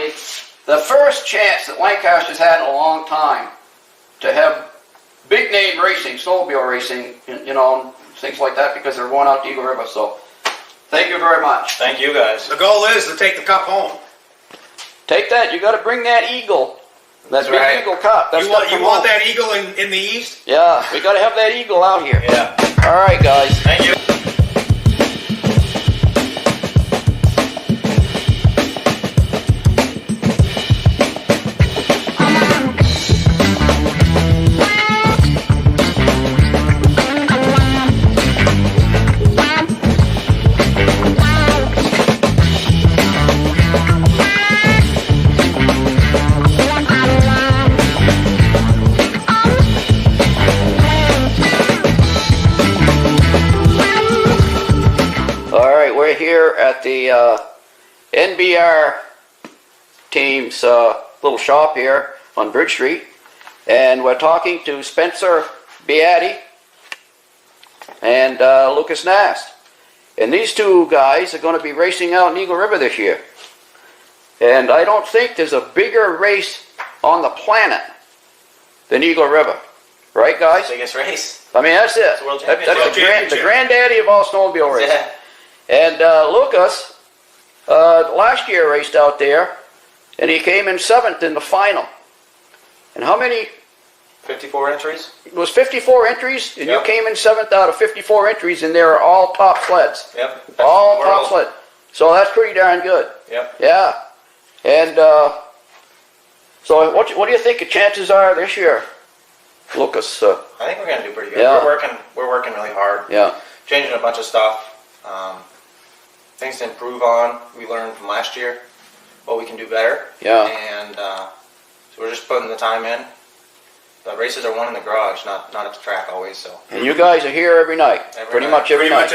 probably the first chance that Lancaster's had in a long time to have big name racing, snowmobile racing, you know, things like that, because they're going out to Eagle River. So thank you very much. Thank you guys. The goal is to take the cup home. Take that. You got to bring that eagle. That big right. eagle cup. That's You want that eagle in the east? Yeah, we got to have that eagle out here. Yeah. All right, guys. Thank you. Here at the NBR team's little shop here on Bridge Street, and we're talking to Spencer Beatty and Lucas Nast, and these two guys are going to be racing out in Eagle River this year. And I don't think there's a bigger race on the planet than Eagle River, right, guys? Biggest race. I mean, that's it. It's World Championship. That's the granddaddy of all snowmobile racing. Yeah. And Lucas, last year raced out there, and he came in 7th in the final. And how many? 54 entries. It was 54 entries, and Yep. you came in 7th out of 54 entries, and they were all top sleds. Yep. All top sled. So that's pretty darn good. Yep. Yeah. And so what do you think the chances are this year, Lucas? I think we're gonna do pretty good. Yeah. We're working really hard. Yeah. Changing a bunch of stuff. Things to improve on. We learned from last year what we can do better. Yeah. And so we're just putting the time in. The races are won in the garage, not at the track always. So. And you guys are here every night. Pretty much every night.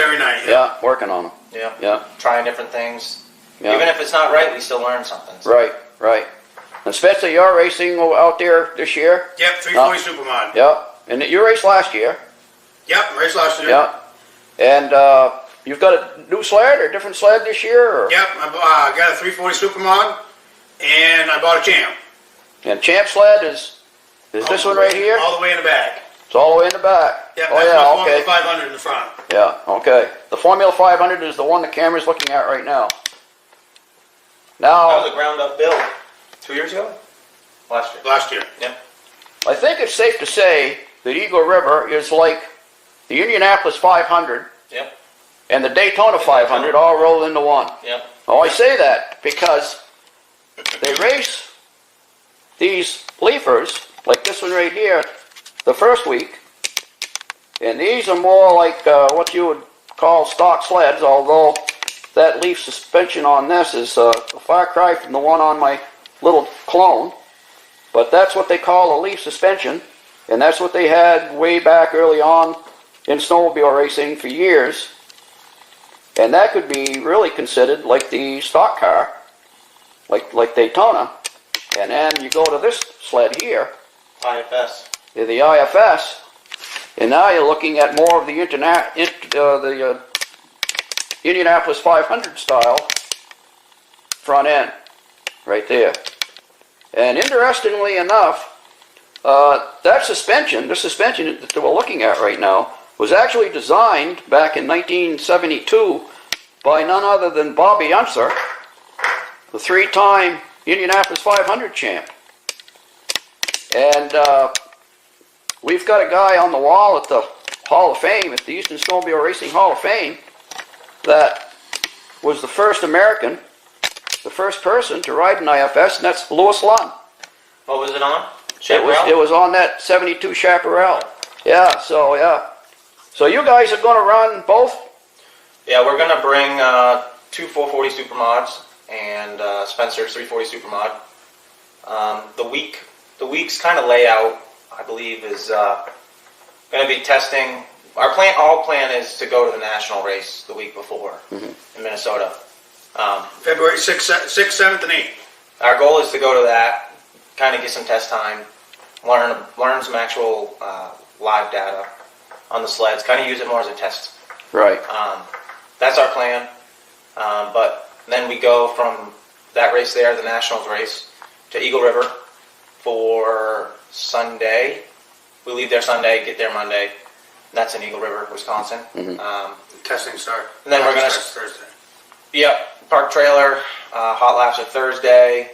Yeah, working on them. Yeah. Yeah. Trying different things. Yeah. Even if it's not right, we still learn something. So. Right, right. And Spencer, you're racing out there this year? Yep, 340 Supermod. Yeah. And you raced last year? Yep, raced last year. Yeah. And you've got a new sled or a different sled this year? Or? Yep, I got a 340 Supermod, and I bought a Champ. And Champ sled is this one right here? All the way in the back. It's all the way in the back. Yep, oh, that's yeah, my okay. Formula 500 in the front. Yeah, okay. The Formula 500 is the one the camera's looking at right now. Now, That was a ground up build 2 years ago? Last year. Last year. Yep. I think it's safe to say that Eagle River is like the Indianapolis 500 Yep. and the Daytona 500 all rolled into one. Yep. Oh, I say that because they race these leafers, like this one right here, the first week, and these are more like what you would call stock sleds, although that leaf suspension on this is a far cry from the one on my little clone, but that's what they call a leaf suspension, and that's what they had way back early on in snowmobile racing for years. And that could be really considered like the stock car, like Daytona. And then you go to this sled here, IFS. the IFS, and now you're looking at more of the Indianapolis 500 style front end, right there. And interestingly enough, the suspension that we're looking at right now, was actually designed back in 1972 by none other than Bobby Unser, the three-time Indianapolis 500 champ. And we've got a guy on the wall at the Hall of Fame, at the Eastern Snowmobile Racing Hall of Fame, that was the first American, the first person to ride an IFS, and that's Louis Lund. What was it on? It was on that 72 Chaparral. Yeah, so yeah. So you guys are going to run both? Yeah, we're going to bring two 440 Supermods and Spencer's 340 Supermod. The week's kind of layout, I believe, is going to be testing. Our plan is to go to the national race the week before in Minnesota. February 6th, 7th, and 8th. Our goal is to go to that, kind of get some test time, learn some actual live data on the sleds, kind of use it more as a test. Right. That's our plan. But then we go from that race there, the Nationals race, to Eagle River for Sunday. We leave there Sunday, get there Monday. That's in Eagle River, Wisconsin. Testing start. And then we're gonna Thursday. Yep, park trailer. Hot laps are Thursday.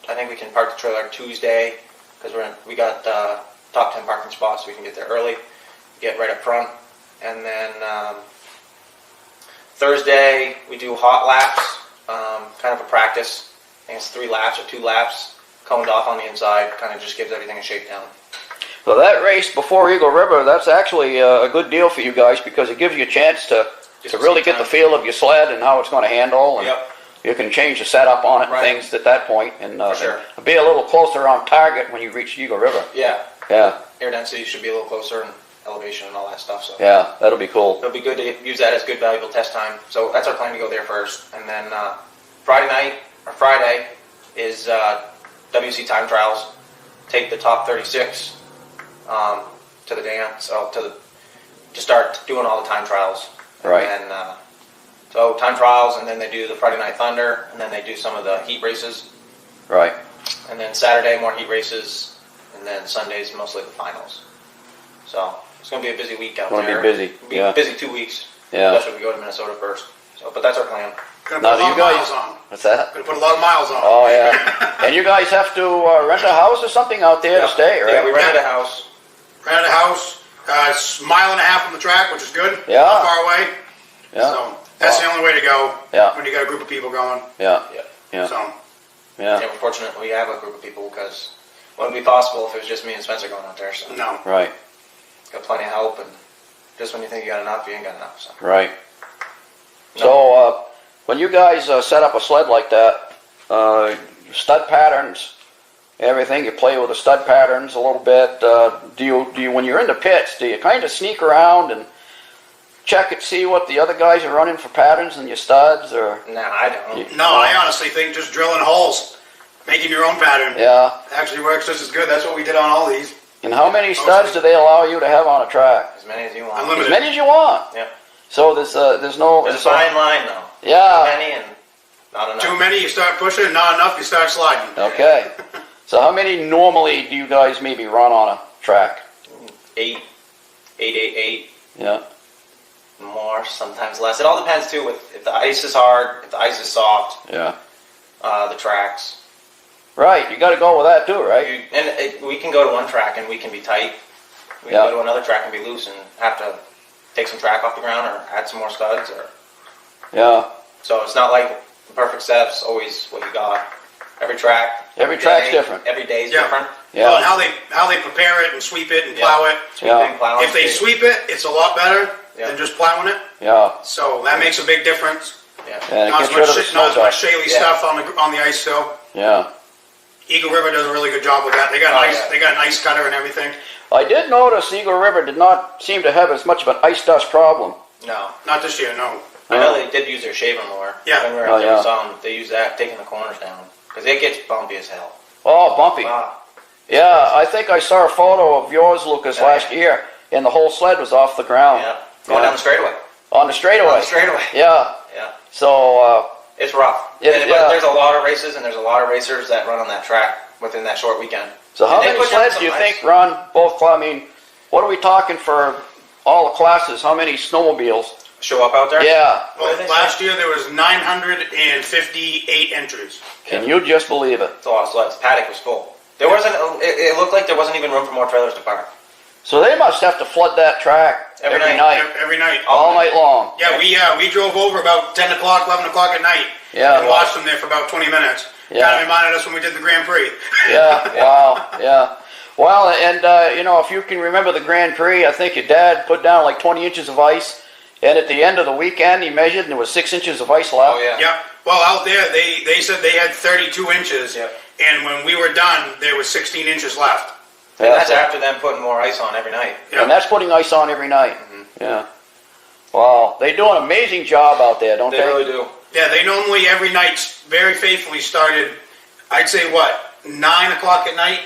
I think we can park the trailer Tuesday because we got top 10 parking spots, so we can get there early, get right up front, and then Thursday we do hot laps, kind of a practice. I think it's 3 laps or 2 laps, coned off on the inside, kind of just gives everything a shakedown. So that race before Eagle River, that's actually a good deal for you guys because it gives you a chance to really get the feel of your sled and how it's going to handle. And Yep. you can change the setup on it and Right. things at that point, and For sure. be a little closer on target when you reach Eagle River. Yeah, Yeah, air density should be a little closer and elevation and all that stuff. So yeah, that'll be cool. it'll be good to use that as good valuable test time. So that's our plan to go there first, and then Friday is WC time trials. Take the top 36 to the dance, to start doing all the time trials. Right. And so time trials, and then they do the Friday Night Thunder, and then they do some of the heat races, Right. and then Saturday more heat races, and then Sundays mostly the finals. So it's going to be a busy week out Gonna be there. busy, It'll be yeah. busy 2 weeks. Yeah. Especially if we go to Minnesota first. So, but that's our plan. Gonna Now, put a do lot you of guys? miles on. What's that? Gonna put a lot of miles on. Oh yeah. And you guys have to rent a house or something out there to stay, right? Yeah, we rented a house. Rented a house. It's a mile and a half from the track, which is good. Yeah. Not far away. Yeah. So that's the only way to go. Yeah. When you got a group of people going. Yeah. Yeah. Yeah. So Yeah. Yeah, we're fortunate we have a group of people because it wouldn't be possible if it was just me and Spencer going out there. So no. Right. got plenty of help, and just when you think you got enough, you ain't got enough. So Right. No. So when you guys set up a sled like that, stud patterns, everything, you play with the stud patterns a little bit. Do you when you're in the pits, do you kind of sneak around and check it, see what the other guys are running for patterns in your studs, or? nah, I don't. No, I honestly think just drilling holes, making your own pattern, Yeah. actually works just as good. That's what we did on all these. And how many studs do they allow you to have on a track? As many as you want. As Unlimited. many as you want. Yeah. So there's no. There's a fine line though. Yeah. Too many and not enough. Too many, you start pushing. Not enough, you start sliding. Okay. So how many normally do you guys maybe run on a track? 8, 8, Yeah. more, sometimes less. It all depends too if the ice is hard, if the ice is soft, Yeah. the tracks. Right. You got to go with that too, right? We can go to one track and we can be tight. We can Yeah. go to another track and be loose and have to take some track off the ground or add some more studs. Yeah. So it's not like the perfect setup's always what you got. Every track. Every day, track's different. Every day's Yeah. different. Well, and Yeah. how they prepare it and sweep it and plow it. Sweeping, plowing, If they sweep it, it's a lot better Yeah. than just plowing it. Yeah. So that makes a big difference. Yeah. And it Not as gets rid of the much, snow not as much dust. shaly Yeah. stuff on the ice still. Yeah. Eagle River does a really good job with that. They got an Oh, ice. yeah. They got an ice cutter and everything. I did notice Eagle River did not seem to have as much of an ice dust problem. No. Not this year, no. I know they did use their shaver more. Yeah. When we were Oh, out there, yeah. we saw them. They use that, taking the corners down. Because it gets bumpy as hell. Oh, bumpy. Wow. Yeah, I think I saw a photo of yours, Lucas, Yeah. last year, and the whole sled was off the ground. Yeah. Going Yeah. down the straightaway. On the straightaway. On the straightaway. Yeah. Yeah. So, It's rough. Yeah, But yeah. there's a lot of races and there's a lot of racers that run on that track within that short weekend. so how And they many put down sleds some do you nice- think run both? I mean, what are we talking for all the classes? How many snowmobiles? Show up out there? Yeah. Well, last year there was 958 entries. Can you just believe it? It's a lot of sleds. Paddock was full. There wasn't. It looked like there wasn't even room for more trailers to park. So they must have to flood that track Every every night. night, Every night. all night long. Yeah, we drove over about 10 o'clock, 11 o'clock at night. Yeah. And watched them there for about 20 minutes. Yeah. Kind of reminded us when we did the Grand Prix. Yeah, wow, yeah. Well, and you know, if you can remember the Grand Prix, I think your dad put down like 20 inches of ice, and at the end of the weekend he measured and there was 6 inches of ice left. Oh yeah. Yeah. Well, out there, they said they had 32 inches. Yep. And when we were done, there was 16 inches left. And Yeah, that's so- after them putting more ice on every night. Yeah. And that's putting ice on every night. Yeah. Wow, they do an amazing job out there, don't They they? really do. Yeah, they normally every night very faithfully started, I'd say what, 9 o'clock at night?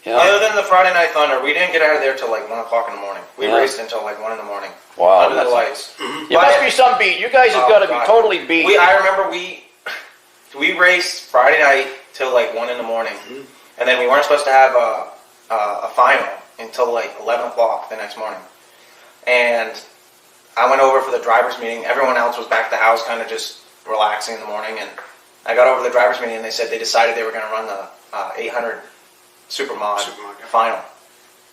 Yeah. Other than the Friday Night Thunder, we didn't get out of there till like 1 o'clock in the morning. We Yeah. raced until like 1 in the morning. Wow, Under the that's- lights. You must be some beat. You guys have Oh, got to be God. totally beat. I remember We raced Friday night till like 1 in the morning, and then we weren't supposed to have a final until like 11 o'clock the next morning. And I went over for the drivers' meeting. Everyone else was back at the house, kind of just relaxing in the morning. And I got over to the drivers' meeting, and they said they decided they were going to run the 800 Supermod final.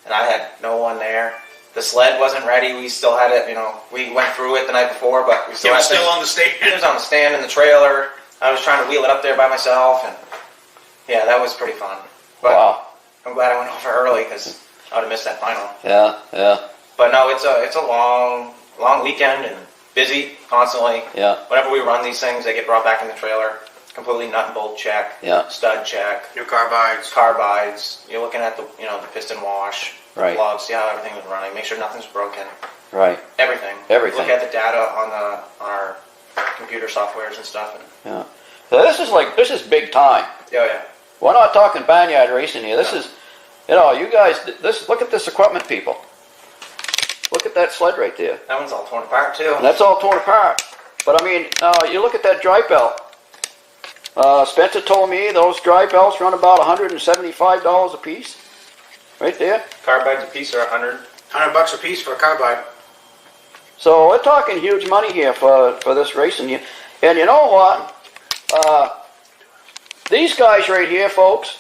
And I had no one there. The sled wasn't ready. We still had it, we went through it the night before, but we still It had was still on the stand. It was on the stand in the trailer. I was trying to wheel it up there by myself, and yeah, that was pretty fun. But Wow. I'm glad I went over early because I would have missed that final. Yeah, yeah, But no, it's a long weekend and busy constantly. yeah, Whenever we run these things, they get brought back in the trailer. Completely nut and bolt check. Yeah. Stud check. New carbides. Carbides. You're looking at the piston wash. Right. Plugs. See how everything was running. Make sure nothing's broken. right, Everything. Everything. Look at the data on our computer softwares and stuff. And, yeah. So this is big time. yeah. We're not talking barnyard racing here. This is, you guys, look at this equipment, people. Look at that sled right there. That one's all torn apart too. And that's all torn apart. But I mean, you look at that drive belt. Spencer told me those drive belts run about $175 a piece. Right there. Carbides a piece are $100. $100 a piece for a carbide. So we're talking huge money here for this racing. And you know what? These guys right here, folks,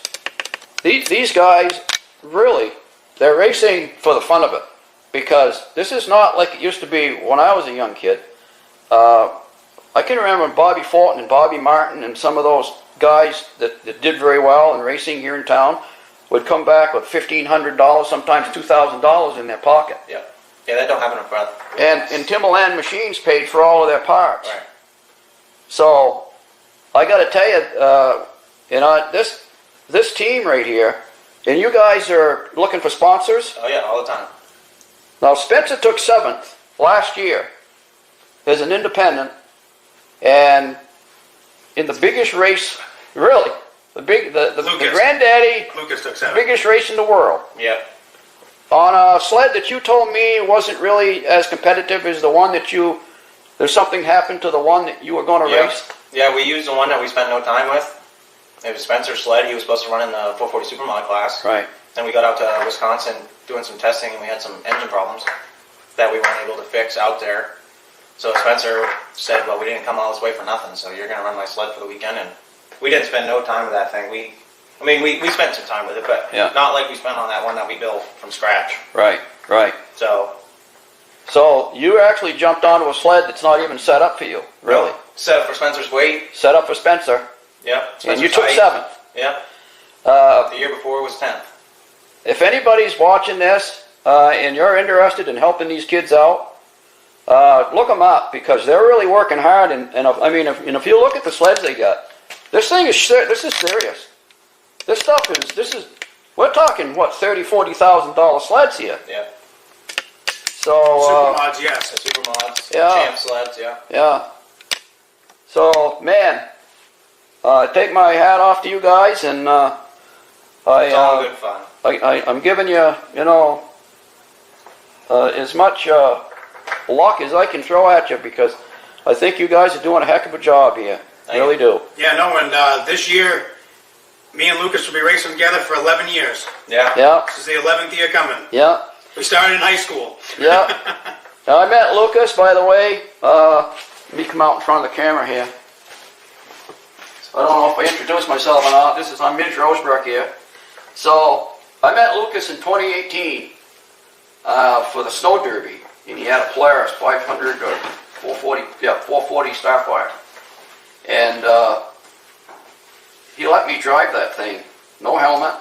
these guys, really, they're racing for the fun of it. Because this is not like it used to be when I was a young kid. I can remember Bobby Fortin and Bobby Martin and some of those guys that did very well in racing here in town would come back with $1,500, sometimes $2,000 in their pocket. Yeah, that don't happen in front. And Timberland Machines paid for all of their parts. Right. So I got to tell you, this team right here, and you guys are looking for sponsors. Oh yeah, all the time. Now Spencer took 7th last year as an independent, and in the biggest race, really, the granddaddy, Lucas took 7. biggest race in the world, Yeah. on a sled that you told me wasn't really as competitive as the one that there's something happened to the one that you were going to race. Yeah, we used the one that we spent no time with. It was Spencer's sled. He was supposed to run in the 440 Supermod class. Right. Then we got out to Wisconsin doing some testing, and we had some engine problems that we weren't able to fix out there. So Spencer said, well, we didn't come all this way for nothing, so you're going to run my sled for the weekend. And we didn't spend no time with that thing. We spent some time with it, but not like we spent on that one that we built from scratch. Right, right. So you actually jumped onto a sled that's not even set up for you, really. Set up for Spencer's weight. Set up for Spencer. Yeah. And you took 7th. Yeah. The year before was 10th. If anybody's watching this and you're interested in helping these kids out, look them up because they're really working hard. And if you look at the sleds they got, this is serious. This stuff is we're talking what $30,000-$40,000 sleds here. Yeah. So Supermods, yes. The Supermods. Yeah. Champ sleds. Yeah. yeah. So man, take my hat off to you guys, and It's all good fun. I'm giving you, as much luck as I can throw at you because I think you guys are doing a heck of a job here. Really do. Yeah, no, and this year, me and Lucas will be racing together for 11 years. Yeah. Yeah. This is the 11th year coming. Yeah. We started in high school. Yeah. Now, I met Lucas, by the way. Let me come out in front of the camera here. I don't know if I introduced myself or not. I'm Vintage Rosebrook here. So, I met Lucas in 2018 for the Snow Derby. And he had a Polaris 500 or 440 Starfire. And he let me drive that thing. No helmet.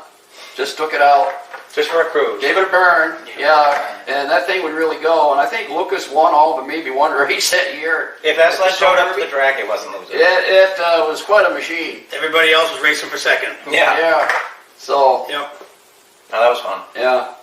Just took it out. Just for a cruise. Gave it a burn. Yeah. And that thing would really go. And I think Lucas won all but maybe one race that year. If that sled showed up to the track, it wasn't losing. It was quite a machine. Everybody else was racing for second. Yeah. Yeah. So. Yep. No, that was fun. Yeah.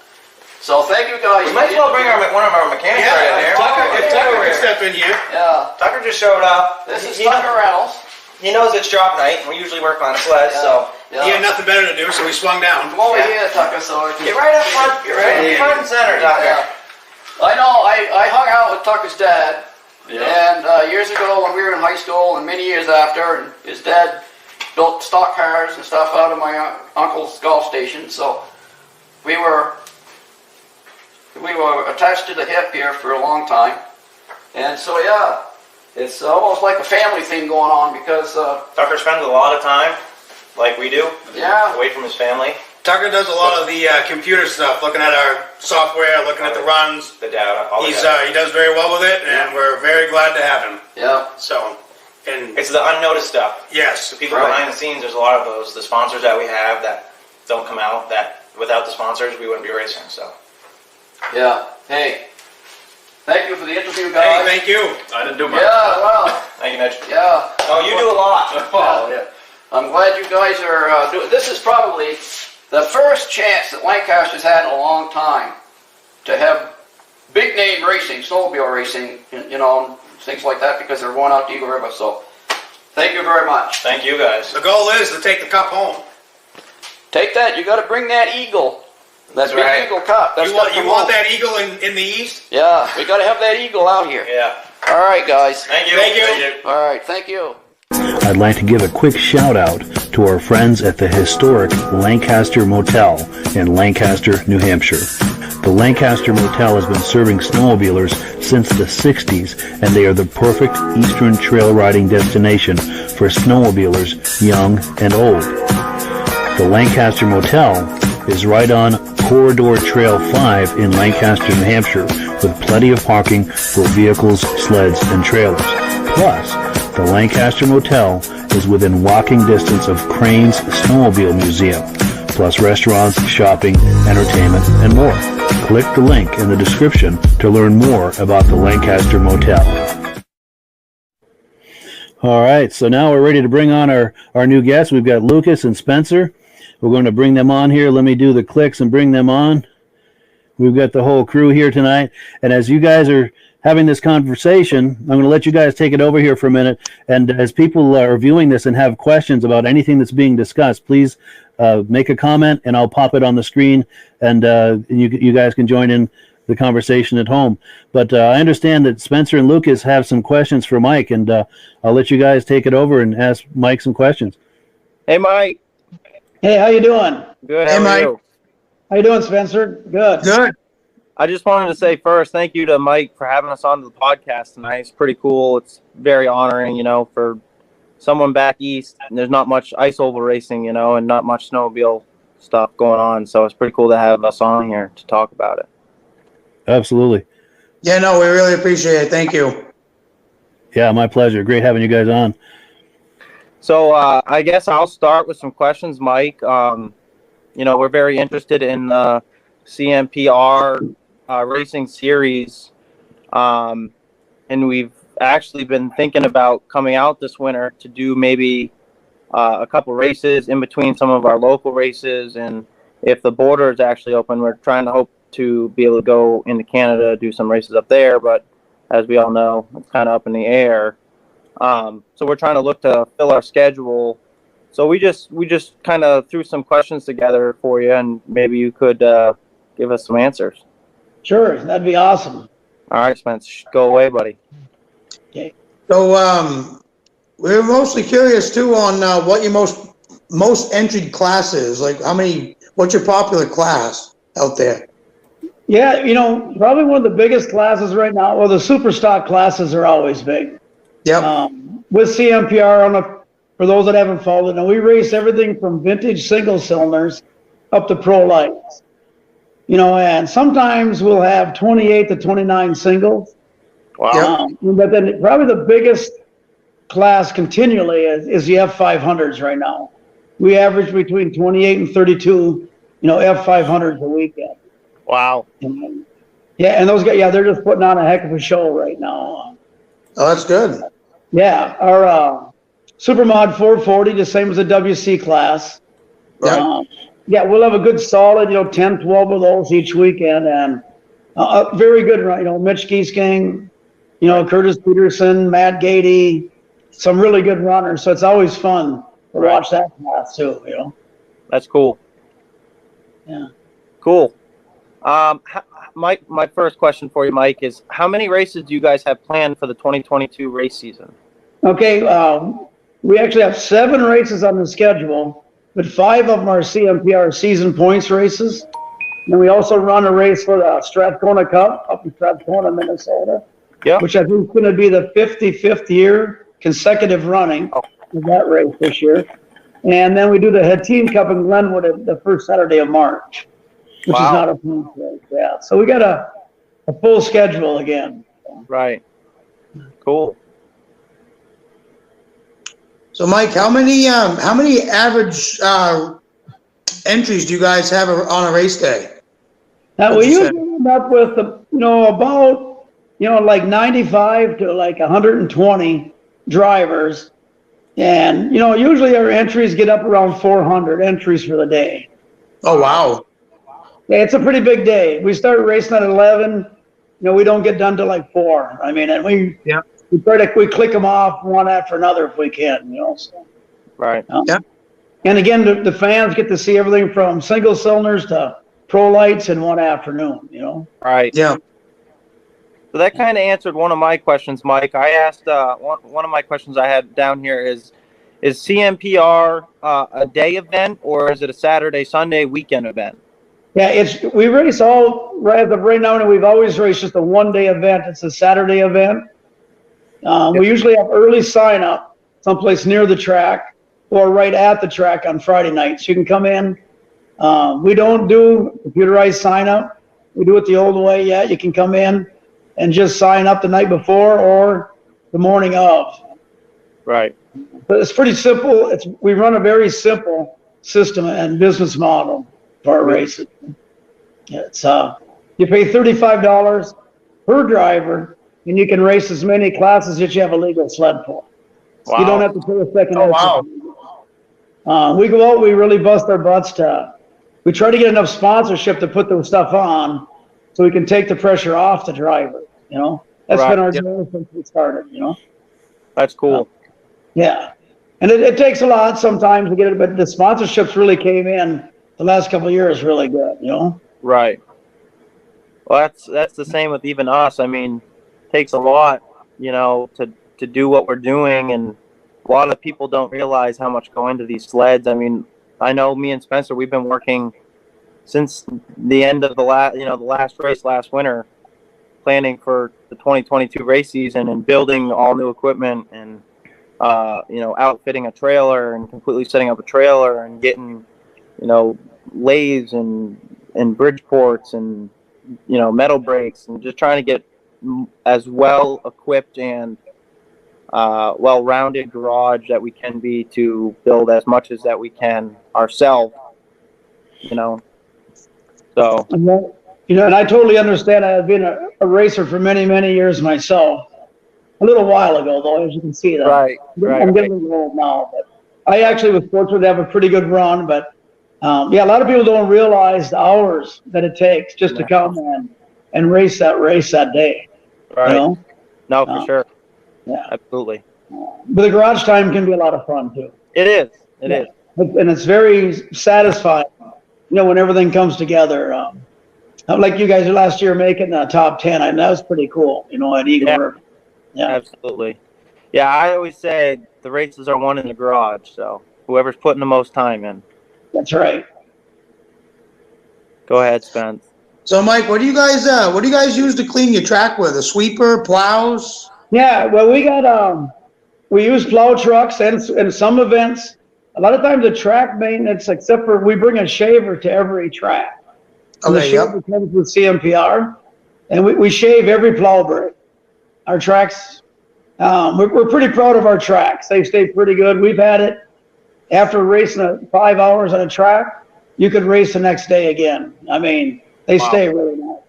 So thank you guys. We might as well bring one of our mechanics right in here. If Tucker could step in here. Yeah. Tucker just showed up. This is Tucker Reynolds. He knows it's drop night, and we usually work on sleds, so. Yeah. He had nothing better to do, so he swung down. Come over here, Tucker, so I can... Get right up front. Get right in front and center, Tucker. Yeah. I know. I hung out with Tucker's dad And years ago when we were in high school and many years after, and his dad built stock cars and stuff out of my uncle's golf station. So we were attached to the hip here for a long time. And so, yeah, it's almost like a family thing going on because... Tucker spends a lot of time, like we do, away from his family. Tucker does a lot of the computer stuff, looking at our software, looking at the runs. The data. He does very well with it, and we're very glad to have him. Yeah. So, and it's the unnoticed stuff. Yes. The people behind the scenes, there's a lot of those. The sponsors that we have that don't come out, that without the sponsors, we wouldn't be racing, so. Yeah. Hey, thank you for the interview, guys. Hey, thank you. I didn't do my Yeah, well. Thank you, Mitch. Yeah. Oh, you do a lot. Yeah. I'm glad you guys are doing. This is probably the first chance that Lancaster's had in a long time to have big name racing, snowmobile racing, you know, things like that, because they're going out to Eagle River. So, thank you very much. Thank you, guys. The goal is to take the cup home. Take that. You got to bring that eagle. That big right. Eagle Cup. That's You want that eagle in the east? Yeah, we got to have that eagle out here. Yeah. All right, guys. Thank you. Thank you. All right, thank you. I'd like to give a quick shout out to our friends at the historic Lancaster Motel in Lancaster, New Hampshire. The Lancaster Motel has been serving snowmobilers since the 60s, and they are the perfect eastern trail riding destination for snowmobilers young and old. The Lancaster Motel is right on Corridor Trail 5 in Lancaster, New Hampshire, with plenty of parking for vehicles, sleds, and trailers. Plus, the Lancaster Motel is within walking distance of Crane's Snowmobile Museum, plus restaurants, shopping, entertainment, and more. Click the link in the description to learn more about the Lancaster Motel. All right, so now we're ready to bring on our new guests. We've got Lucas and Spencer. We're going to bring them on here. Let me do the clicks and bring them on. We've got the whole crew here tonight. And as you guys are having this conversation, I'm going to let you guys take it over here for a minute. And as people are viewing this and have questions about anything that's being discussed, please make a comment and I'll pop it on the screen. And you guys can join in the conversation at home. But I understand that Spencer and Lucas have some questions for Mike. And I'll let you guys take it over and ask Mike some questions. Hey, Mike. Hey, how you doing? Good. Hey, How are Mike. you? How you doing, Spencer? Good. Good. I just wanted to say first, thank you to Mike for having us on the podcast tonight. It's pretty cool. It's very honoring, you know, for someone back east. And there's not much ice oval racing, you know, and not much snowmobile stuff going on. So it's pretty cool to have us on here to talk about it. Absolutely. Yeah, no, we really appreciate it. Thank you. Yeah, my pleasure. Great having you guys on. So I guess I'll start with some questions, Mike. You know, we're very interested in the CMPR racing series. And we've actually been thinking about coming out this winter to do maybe a couple races in between some of our local races. And if the border is actually open, we're trying to hope to be able to go into Canada, do some races up there. But as we all know, it's kind of up in the air. So we're trying to look to fill our schedule. So we just kind of threw some questions together for you, and maybe you could give us some answers. Sure, that'd be awesome. All right, Spence, go away, buddy. Okay. So we're mostly curious too on what your most entered class is. Like what's your popular class out there? Yeah, you know, probably one of the biggest classes right now. Well, the super stock classes are always big. Yep. With CMPR, for those that haven't followed, and we race everything from vintage single cylinders up to pro lights. You know, and sometimes we'll have 28 to 29 singles. Wow. But then probably the biggest class continually is the F500s right now. We average between 28 and 32, you know, F500s a weekend. Wow. Yeah, and those guys, they're just putting on a heck of a show right now. Oh, that's good. Yeah, our Supermod 440, the same as the WC class. Right. Yeah, we'll have a good solid, 10, 12 of those each weekend, and very good, Mitch Giesking, Curtis Peterson, Matt Gady, some really good runners. So it's always fun to watch that class too, That's cool. Yeah. Cool. My first question for you, Mike, is how many races do you guys have planned for the 2022 race season? Okay, we actually have 7 races on the schedule, but 5 of them are CMPR season points races. And we also run a race for the Strathcona Cup up in Strathcona, Minnesota, which I think is going to be the 55th year consecutive running of that race this year. And then we do the Hatteen Cup in Glenwood the first Saturday of March, which is not a points race. Yeah, so we got a full schedule again. Right. Cool. So, Mike, how many average entries do you guys have on a race day? Now, we usually end up with, about, like 95 to like 120 drivers. And, usually our entries get up around 400 entries for the day. Oh, wow. Yeah, it's a pretty big day. We start racing at 11. We don't get done till like 4. I mean, and we click them off one after another if we can, So. Right. And again, the fans get to see everything from single cylinders to pro lights in one afternoon, Right. Yeah. So that kind of answered one of my questions, Mike. I asked one of my questions I had down here is CMPR a day event or is it a Saturday, Sunday weekend event? Yeah, we race all right now, and we've always raced just a one-day event. It's a Saturday event. We usually have early sign up someplace near the track or right at the track on Friday nights. You can come in. We don't do computerized sign up. We do it the old way. Yeah, you can come in and just sign up the night before or the morning of. Right. But it's pretty simple. We run a very simple system and business model for our races. It's you pay $35 per driver, and you can race as many classes that you have a legal sled for. Wow. You don't have to pay a second. Oh, wow. We go out. We really bust our butts we try to get enough sponsorship to put the stuff on, so we can take the pressure off the driver. That's been our goal since we started. That's cool. Yeah, and it takes a lot sometimes to get it, but the sponsorships really came in the last couple of years really good. Right. Well, that's the same with even us. I mean, it takes a lot, to do what we're doing, and a lot of people don't realize how much go into these sleds. I mean, I know me and Spencer, we've been working since the end of the last race last winter, planning for the 2022 race season and building all new equipment and outfitting a trailer and completely setting up a trailer and getting lathes and bridge ports and metal brakes and just trying to get as well equipped and well-rounded garage that we can be to build as much as that we can ourselves, so. And I totally understand. I've been a racer for many, many years myself. A little while ago, though, as you can see that. Right. I'm getting a little old now, but I actually was fortunate to have a pretty good run, but a lot of people don't realize the hours that it takes just to come and race that day. Right. No, for sure. Yeah. Absolutely. But the garage time can be a lot of fun too. It is. It is. And it's very satisfying, when everything comes together. Like you guys last year making the top 10, that was pretty cool, at Eagle River. Yeah. Absolutely. Yeah, I always say the races are won in the garage, so whoever's putting the most time in. That's right. Go ahead, Spence. So, Mike, what do you guys use to clean your track with? A sweeper, plows? Yeah, well, we use plow trucks and some events. A lot of times the track maintenance, except for we bring a shaver to every track. And the shaver comes with CMPR, and we shave every plow brake. Our tracks, we're pretty proud of our tracks. They stay pretty good. We've had it after racing 5 hours on a track, you could race the next day again. I mean, they stay really nice.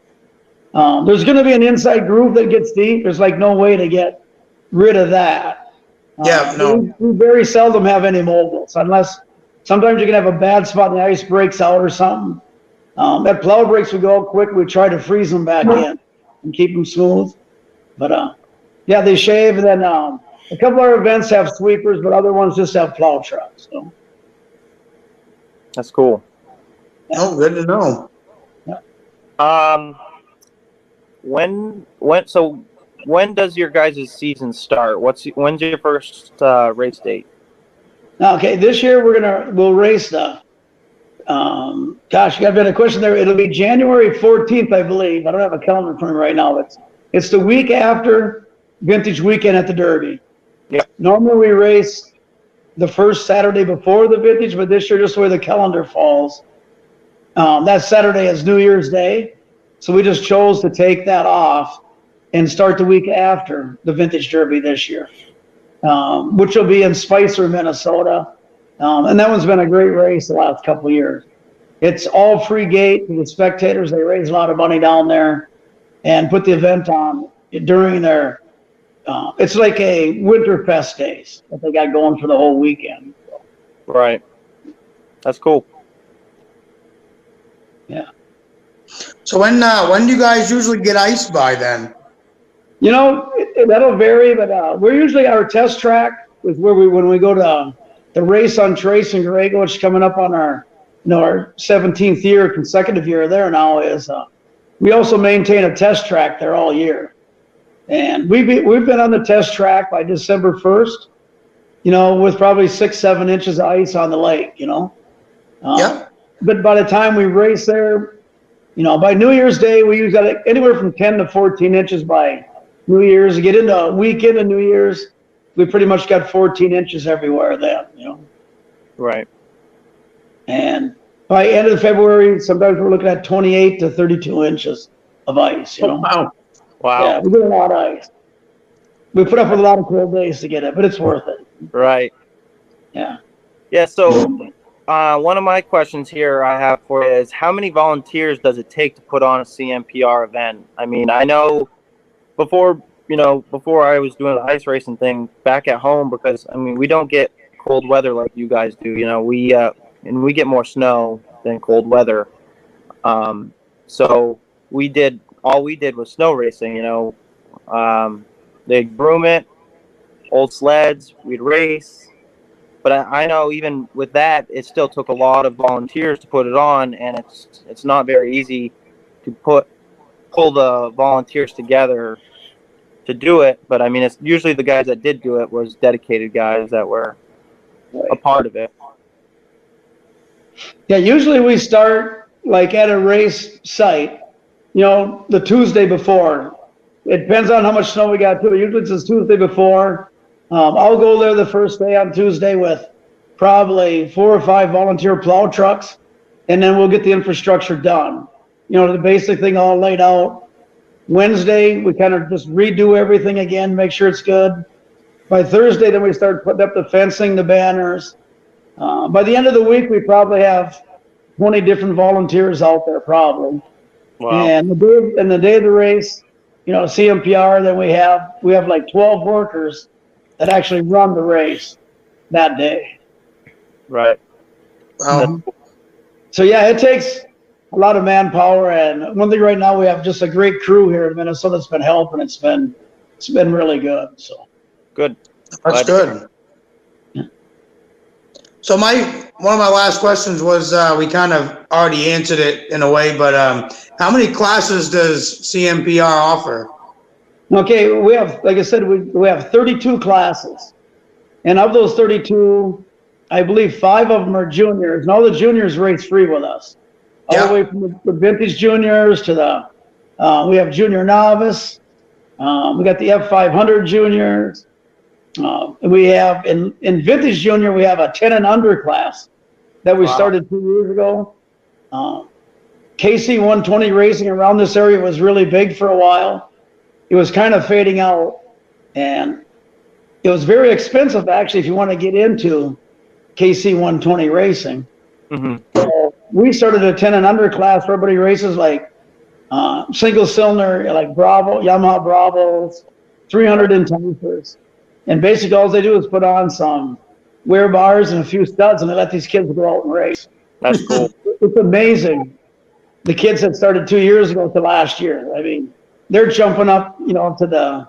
There's going to be an inside groove that gets deep. There's like no way to get rid of that. We very seldom have any moguls, unless sometimes you can have a bad spot and the ice breaks out or something. At plow brakes, we go out quick. We try to freeze them back in and keep them smooth. But they shave. And then a couple of our events have sweepers, but other ones just have plow trucks. So that's cool. Oh, good to know. Yeah. When does your guys' season start? When's your first race date? Okay, this year we'll race the. Gosh, you got a question there. It'll be January 14th, I believe. I don't have a calendar in front of me right now. It's the week after Vintage Weekend at the Derby. Yeah. Normally we race the first Saturday before the Vintage, but this year, just the way the calendar falls, that Saturday is New Year's Day. So we just chose to take that off and start the week after the Vintage Derby this year, which will be in Spicer, Minnesota. And that one's been a great race the last couple of years. It's all free gate to the spectators. They raise a lot of money down there and put the event on during their, it's like a Winterfest days that they got going for the whole weekend. Right. That's cool. Yeah. So when do you guys usually get iced by then? You know, that'll vary, but we're usually our test track is where when we go to the race on Trace and Grego, which is coming up on our 17th year, consecutive year there now, is we also maintain a test track there all year. And we've been on the test track by December 1st, with probably 6-7 inches of ice on the lake, Yeah. But by the time we race there, by New Year's Day, we usually got anywhere from 10 to 14 inches by New Year's. To get into a weekend of New Year's, we pretty much got 14 inches everywhere then, Right. And by end of February, sometimes we're looking at 28 to 32 inches of ice, Wow. Wow. Yeah, we get a lot of ice. We put up with a lot of cold days to get it, but it's worth it. Right. Yeah. Yeah, so one of my questions here I have for you is how many volunteers does it take to put on a CMPR event? I mean, I know before I was doing the ice racing thing back at home, because, we don't get cold weather like you guys do. We get more snow than cold weather. So all we did was snow racing, they'd groom it, old sleds, we'd race. But I know even with that, it still took a lot of volunteers to put it on, and it's not very easy to pull the volunteers together to do it. But it's usually the guys that did do it was dedicated guys that were a part of it. Yeah, usually we start like at a race site, the Tuesday before. It depends on how much snow we got too. Usually it's Tuesday before. I'll go there the first day on Tuesday with probably 4 or 5 volunteer plow trucks, and then we'll get the infrastructure done. The basic thing all laid out. Wednesday, we kind of just redo everything again, make sure it's good. By Thursday, then we start putting up the fencing, the banners. By the end of the week, we probably have 20 different volunteers out there, probably. Wow. And the day of the race, CMPR, then we have like 12 workers that actually run the race that day. Right. So yeah, it takes a lot of manpower, and one thing right now, we have just a great crew here in Minnesota that's been helping. It's been really good. So good. That's good. Yeah. So one of my last questions was, we kind of already answered it in a way, but how many classes does CMPR offer? Okay, we have, like I said, we have 32 classes, and of those 32, I believe 5 of them are juniors, and all the juniors race free with us. All the way from the vintage juniors to we have junior novice. We got the F500 juniors. We have in vintage junior, we have a 10 and under class that we started 2 years ago. KC 120 racing around this area was really big for a while. It was kind of fading out, and it was very expensive actually if you want to get into KC 120 racing. Mm-hmm. So we started a 10 and under class where everybody races like single cylinder, like Yamaha Bravos, 300 enticers. And basically all they do is put on some wear bars and a few studs, and they let these kids go out and race. That's cool. It's amazing. The kids that started 2 years ago to last year. They're jumping up, to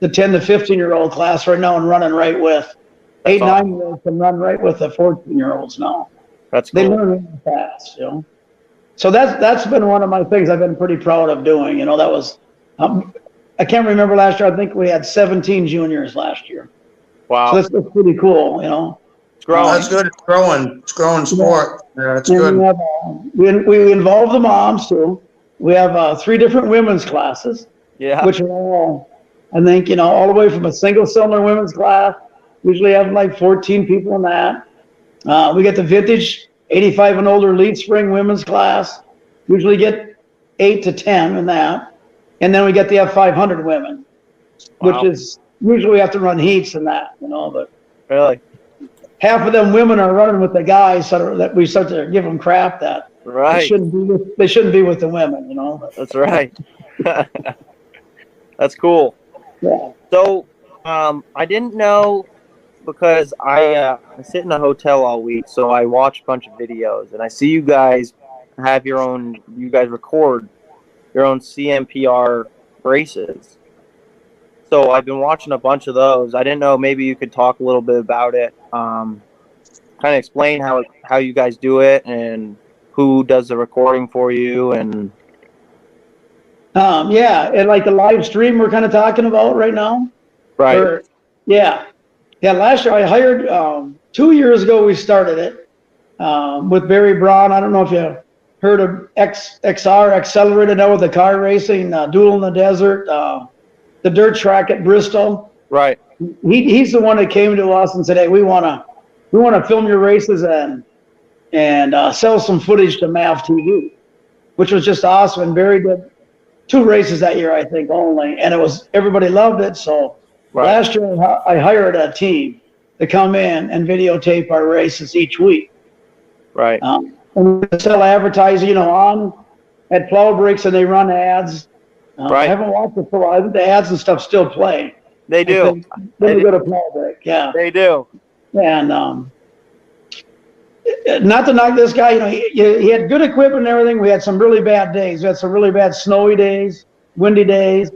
the 10 to 15-year-old class right now and running right with 8, 9-year-olds can run right with the 14-year-olds now. That's cool. They learn really fast, So that's been one of my things I've been pretty proud of doing. You know, that was, I can't remember last year. I think we had 17 juniors last year. Wow. So that's pretty cool, you know. It's growing. That's good. It's growing. It's growing sport. Yeah, it's And good. we, have, we involve the moms too. We have 3 different women's classes, Yeah. which are all, I think, you know, all the way from a single cylinder women's class. Usually have like 14 people in that. We get the vintage 85 and older lead spring women's class. Usually get 8 to 10 in that. And then we get the F500 women, Wow. which is usually we have to run heats in that, you know, but Really? half of them women are running with the guys, so that we start to give them crap that Right. they shouldn't be with the women, you know. But, That's right. That's cool. yeah. So, I didn't know because I sit in a hotel all week, so I watch a bunch of videos, and I see you guys have your own. You guys record your own CMPR races. So I've been watching a bunch of those. I didn't know, maybe you could talk a little bit about it. Kind of explain how you guys do it and who does the recording for you and. Yeah, and like the live stream we're kind of talking about right now. Right. Yeah. Last year I hired. 2 years ago we started it with Barry Braun. I don't know if you heard of XR Accelerated now with the car racing, Duel in the Desert, the dirt track at Bristol. Right. He's the one that came to us and said, "Hey, we want to film your races and sell some footage to MAV TV," which was just awesome. And Barry did 2 races that year, I think, only, and everybody loved it. So last year I hired a team to come in and videotape our races each week. Right. And we sell advertising, you know, on at plow breaks, and they run ads. Right. I haven't watched it for a while. I think the ads and stuff still play. They do. Then we go to plow break. Yeah. They do. And not to knock this guy, you know, he had good equipment and everything. We had some really bad days. We had some really bad snowy days, windy days.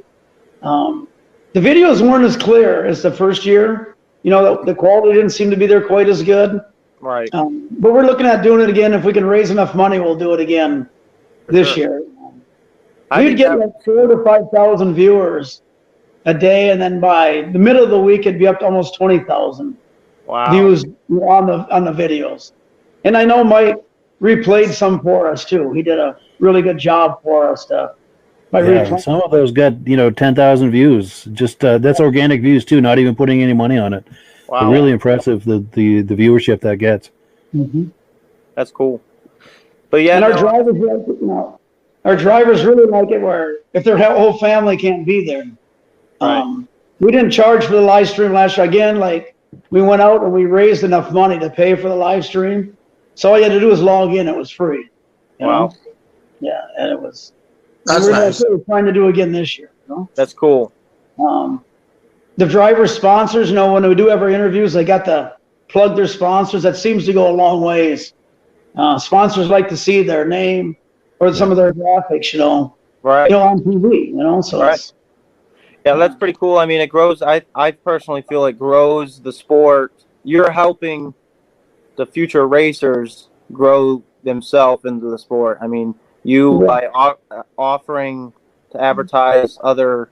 The videos weren't as clear as the first year. You know, the quality didn't seem to be there quite as good. Right. But we're looking at doing it again. If we can raise enough money, we'll do it again this year. We'd get like 4,000 to 5,000 viewers a day, and then by the middle of the week, it'd be up to almost 20,000 views on the videos. And I know Mike replayed some for us too. He did a really good job for us. Some of those got 10,000 views. Just that's organic views too, not even putting any money on it. Wow. But really impressive the viewership that gets. Mm-hmm. That's cool. But yeah, and our drivers really like it where if their whole family can't be there. We didn't charge for the live stream last year. Again, like we went out and we raised enough money to pay for the live stream. So all you had to do was log in. It was free. You know? Yeah, and it was. That's nice. We're trying to do again this year. You know? That's cool. The driver sponsors, you know, when we do have our interviews, they got to plug their sponsors. That seems to go a long ways. Sponsors like to see their name or some of their graphics, you know, on TV, you know. So yeah, that's pretty cool. I mean, it grows. I personally feel it grows the sport. You're helping the future racers grow themselves into the sport. I mean, you by offering to advertise other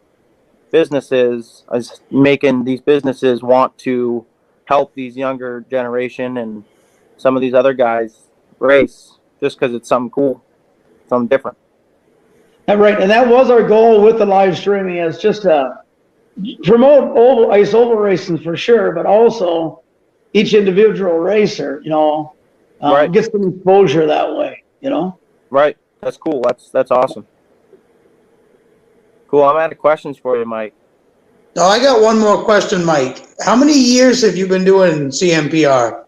businesses is making these businesses want to help these younger generation and some of these other guys race just because it's something cool, something different. Right, and that was our goal with the live streaming, is just to promote oval racing for sure, but also each individual racer, you know, gets some exposure that way, you know. Right, that's cool. That's awesome. Cool. I'm out of questions for you, Mike. Oh, I got one more question, Mike. How many years have you been doing CMPR?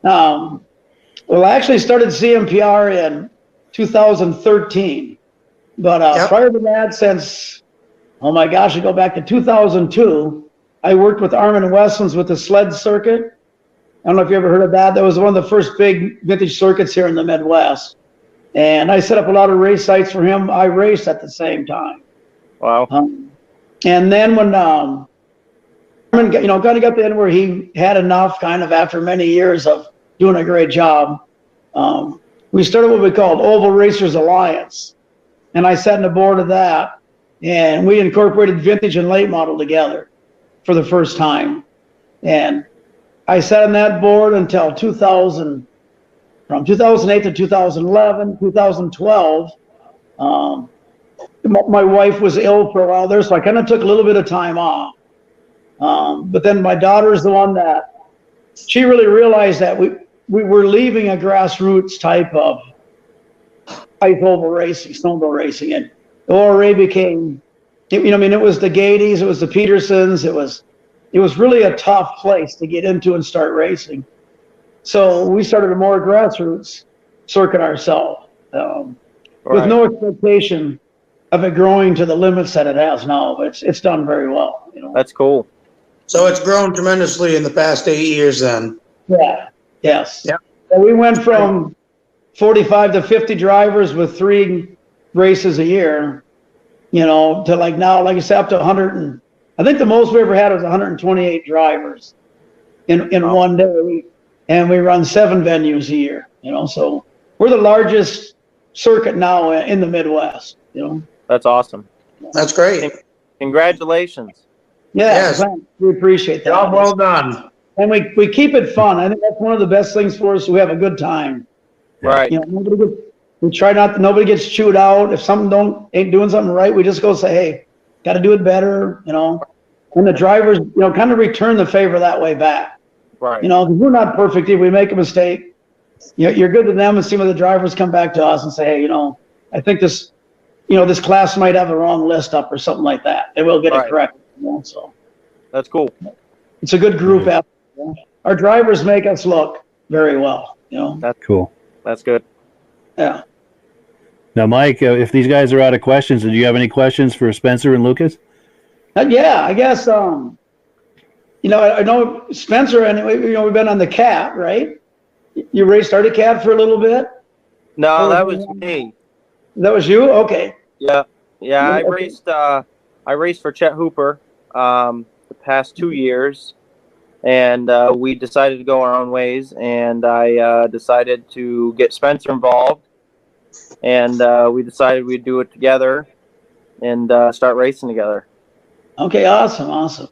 Well, I actually started CMPR in 2013, but prior to that, since, oh my gosh, I go back to 2002, I worked with Armin Wessels with the sled circuit. I don't know if you ever heard of that. That was one of the first big vintage circuits here in the Midwest. And I set up a lot of race sites for him. I raced at the same time. Wow. And then when Armin, kind of got to the end where he had enough, kind of after many years of doing a great job, we started what we called Oval Racers Alliance. And I sat on the board of that. And we incorporated vintage and late model together for the first time. And I sat on that board until 2000, from 2008 to 2011, 2012. My wife was ill for a while there, so I kind of took a little bit of time off. But then my daughter's the one that, she really realized that we were leaving a grassroots type of ice oval racing, snowmobile racing. And the ORA became, it was the Gaties, it was the Petersons, it was really a tough place to get into and start racing. So we started a more grassroots circuit ourselves, with no expectation of it growing to the limits that it has now. But it's done very well. That's cool. So it's grown tremendously in the past 8 years then. Yeah. Yes. Yeah. So we went from 45 to 50 drivers with 3 races a year, to like now, like I said, up to 100. And I think the most we ever had was 128 drivers in one day. And we run 7 venues a year, so we're the largest circuit now in the Midwest, That's awesome. That's great. Congratulations. Yeah, Yes. thanks. We appreciate that. Job well done. And we keep it fun. I think that's one of the best things for us. We have a good time. Right. We try nobody gets chewed out. If something ain't doing something right, we just go say, hey, got to do it better, And the drivers, kind of return the favor that way back. Right. 'Cause we're not perfect. If we make a mistake, you're good to them, and see when the drivers come back to us and say, hey, I think this, this class might have the wrong list up or something like that. And we'll get it correct. So that's cool. it's a good group out there. Our drivers make us look very well, That's Cool. That's good. Yeah. Now, Mike, if these guys are out of questions, do you have any questions for Spencer and Lucas? Yeah, I guess, I know Spencer, and we've been on the Cat, right? You raced Arctic Cat for a little bit? No, that was me. That was you? Okay. Yeah. I raced for Chet Hooper the past 2 years, and we decided to go our own ways, and I decided to get Spencer involved, and we decided we'd do it together and start racing together. Okay, awesome.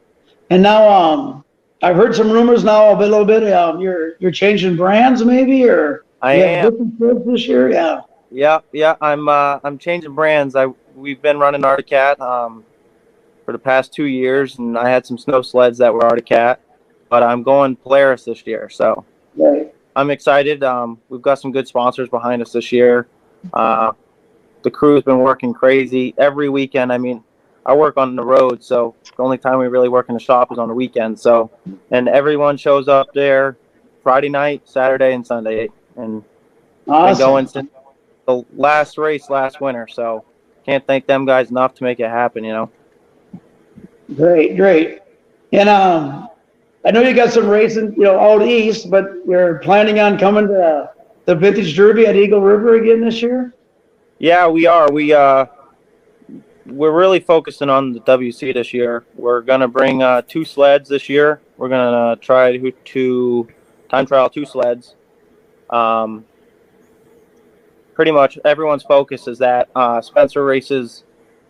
And now I've heard some rumors now a little bit. You're changing brands maybe, or I you have am. different shirts this year? Yeah. Yeah. I'm changing brands. We've been running Arctic Cat for the past 2 years, and I had some snow sleds that were Arctic Cat, but I'm going Polaris this year, so Right. I'm excited. We've got some good sponsors behind us this year. The crew's been working crazy every weekend. I mean, I work on the road, so the only time we really work in the shop is on the weekend. So, and everyone shows up there Friday night, Saturday, and Sunday, and been Awesome. going since the last race last winter. So, can't thank them guys enough to make it happen. Great. And I know you got some racing, out east, but you're planning on coming to the Vintage Derby at Eagle River again this year? Yeah, we are. We're really focusing on the WC this year. We're gonna bring 2 sleds this year. We're gonna try to time trial 2 sleds. Pretty much everyone's focus is that Spencer races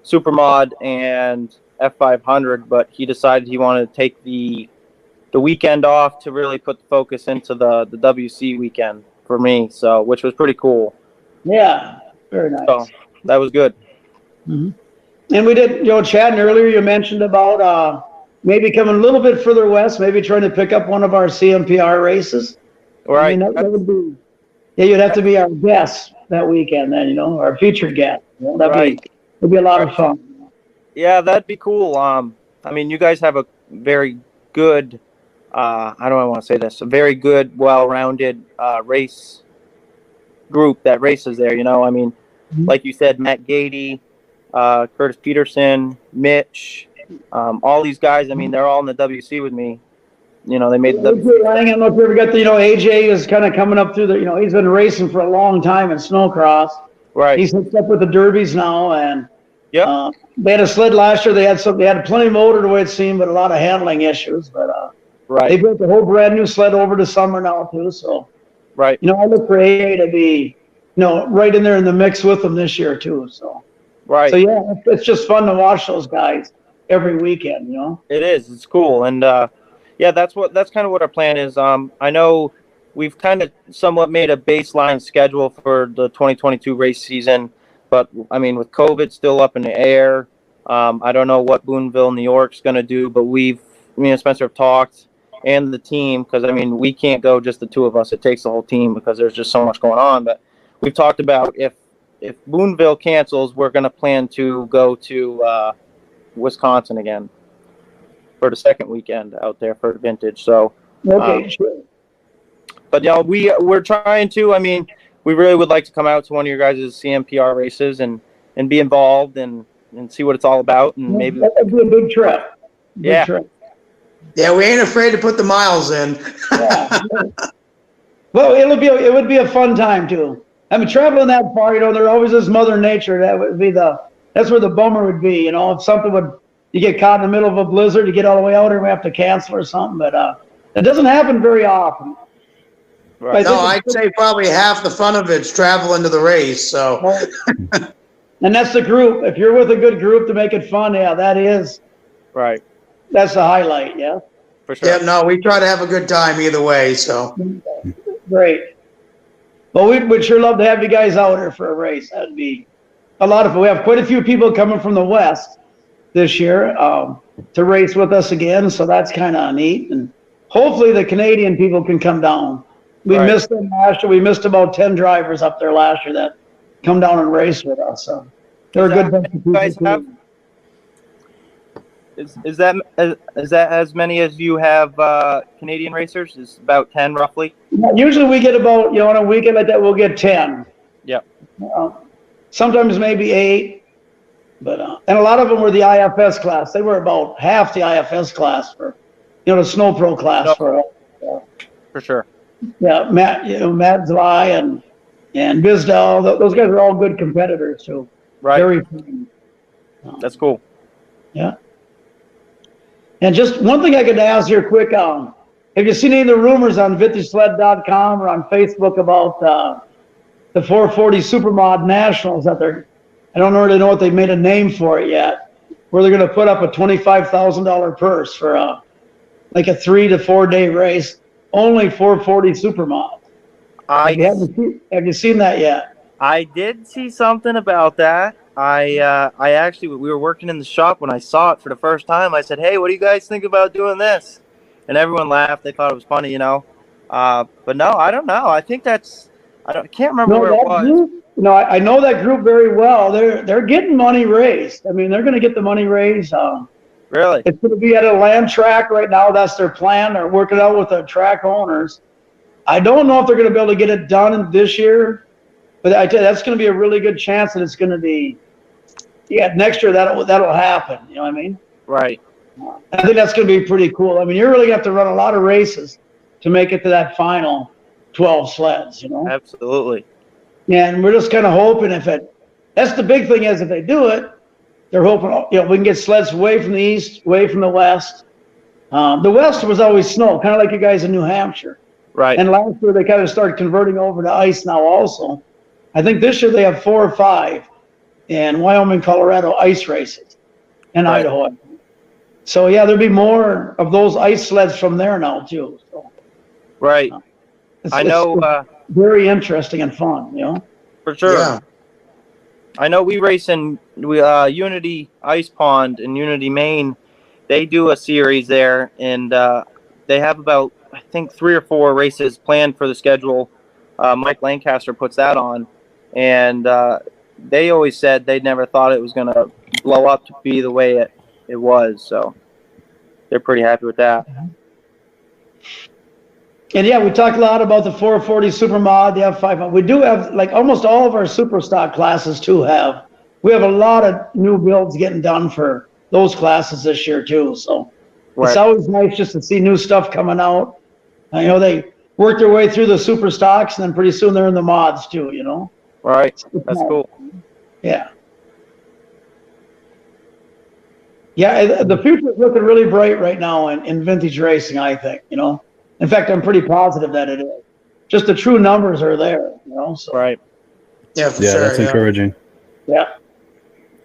Supermod and F500, but he decided he wanted to take the weekend off to really put the focus into the WC weekend for me. So, which was pretty cool. Yeah, very nice. So that was good. Mm-hmm. And we did, chatting earlier, you mentioned about maybe coming a little bit further west, maybe trying to pick up one of our CMPR races. Right. That would be, you'd have to be our guest that weekend then, our featured guest. That'd be a lot of fun. Yeah, that'd be cool. You guys have a very good, how do I want to say this? A very good, well-rounded race group that races there, like you said, Matt Gady, Curtis Peterson, Mitch, all these guys, they're all in the WC with me. They made the WC. I don't know if you ever got AJ is kind of coming up through he's been racing for a long time in snowcross. Right. He's hooked up with the derbies now, and Yep. They had a sled last year. They had plenty of motor the way it seemed, but a lot of handling issues. But they built a whole brand new sled over the summer now too. So right. I look for AA to be right in there in the mix with them this year too. So, Right. so yeah, it's just fun to watch those guys every weekend. It is. It's cool, and yeah, that's kind of what our plan is. I know we've kind of somewhat made a baseline schedule for the 2022 race season, but I mean, with COVID still up in the air, I don't know what Boonville, New York's going to do, but me and Spencer have talked, and the team, because I mean, we can't go just the two of us. It takes the whole team because there's just so much going on. But we've talked about if Boonville cancels, we're going to plan to go to Wisconsin again for the second weekend out there for Vintage. So, Okay, sure. but we're trying to. I mean, we really would like to come out to one of your guys' CMPR races and be involved and see what it's all about, and maybe That would be a big trip. Yeah. Trip. Yeah, we ain't afraid to put the miles in. Yeah. Well, it would be a fun time too. I mean, traveling that far, there always is Mother Nature. That's where the bummer would be. If you get caught in the middle of a blizzard, you get all the way out here, we have to cancel or something. But it doesn't happen very often. Right. No, I'd say probably half the fun of it's traveling to the race. So, and that's the group. If you're with a good group to make it fun, yeah, that is. Right. That's the highlight, yeah. For sure. yeah, no, we try to have a good time either way. So, Great. Well, we'd sure love to have you guys out here for a race. That'd be a lot of fun. We have quite a few people coming from the West this year to race with us again, so that's kind of neat. And hopefully the Canadian people can come down. We Right. missed them last year. We missed about 10 drivers up there last year that come down and race with us. So they're a good bunch of people. Guys have, is that as many as you have Canadian racers? Is about 10 roughly? Usually we get about, on a weekend like that, we'll get 10. Yep. Sometimes maybe 8. But and a lot of them were the IFS class. They were about half the IFS class for, the Snow Pro class for sure. Yeah, Matt Zly and Bizdal. Those guys are all good competitors too. Right. Very fun. That's cool. Yeah. And just one thing I could ask here quick, have you seen any of the rumors on VintageSled.com or on Facebook about the 440 Supermod Nationals that I don't really know what they made a name for it yet, where they're going to put up a $25,000 purse for like a 3 to 4 day race, only 440 Supermod. Have you seen that yet? I did see something about that. I actually, we were working in the shop when I saw it for the first time. I said, "Hey, what do you guys think about doing this?" And everyone laughed. They thought it was funny, But no, I don't know. I think I can't remember where it was. Group, I know that group very well. They're getting money raised. I mean, they're going to get the money raised. Really? It's going to be at a land track right now. That's their plan. They're working out with the track owners. I don't know if they're going to be able to get it done this year, but I tell you, that's going to be a really good chance that it's going to be. Yeah, next year that'll happen. You know what I mean? Right. I think that's going to be pretty cool. I mean, you're really going to have to run a lot of races to make it to that final 12 sleds. Absolutely. And we're just kind of hoping that's the big thing is if they do it, they're hoping, we can get sleds away from the east, away from the west. The west was always snow, kind of like you guys in New Hampshire. Right. And last year they kind of started converting over to ice now also. I think this year they have 4 or 5 in Wyoming, Colorado ice races, and Right. Idaho. So yeah, there'll be more of those ice sleds from there now too. So, Right. I know. It's very interesting and fun, For sure. yeah. I know we race in Unity Ice Pond in Unity, Maine. They do a series there, and they have about, I think, 3 or 4 races planned for the schedule. Mike Lancaster puts that on, and they always said they never thought it was going to blow up to be the way it was. So they're pretty happy with that. And yeah, we talked a lot about the 440 Supermod, the F5. We do have, like almost all of our super stock classes too we have a lot of new builds getting done for those classes this year too. So It's always nice just to see new stuff coming out. They work their way through the super stocks and then pretty soon they're in the mods too, Right. That's cool. Yeah. Yeah, the future is looking really bright right now in vintage racing, I think, In fact, I'm pretty positive that it is. Just the true numbers are there, So. Right. Yeah, for Yeah, sure. that's encouraging. Yeah.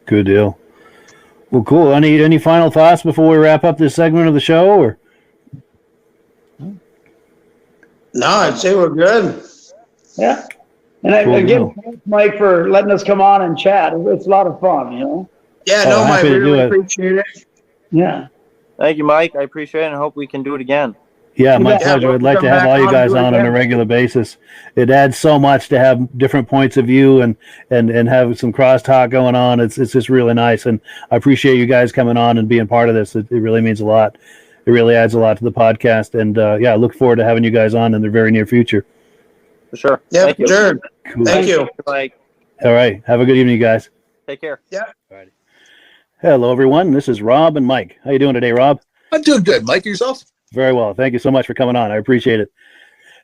Good deal. Well, cool. Any final thoughts before we wrap up this segment of the show? Or No, I'd say we're good. Yeah. And Cool again, deal. thanks, Mike, for letting us come on and chat. It's a lot of fun, you know? Yeah, Oh, no, Mike, happy to do really it. appreciate it. Yeah. Thank you, Mike. I appreciate it and hope we can do it again. yeah, my Yeah, pleasure. we'll I'd like come to have back all you on guys and do it on a again. regular basis. It adds so much to have different points of view and have some crosstalk going on. It's just really nice, and I appreciate you guys coming on and being part of this. It really means a lot. It really adds a lot to the podcast, and I look forward to having you guys on in the very near future. For sure. Yeah, Thank you. sure. Cool. Thank you. Mike. All right. Have a good evening, you guys. Take care. Alrighty. Hello, everyone. This is Rob and Mike. How you doing today, Rob? I'm doing good. Mike, yourself? Very well. Thank you so much for coming on. I appreciate it.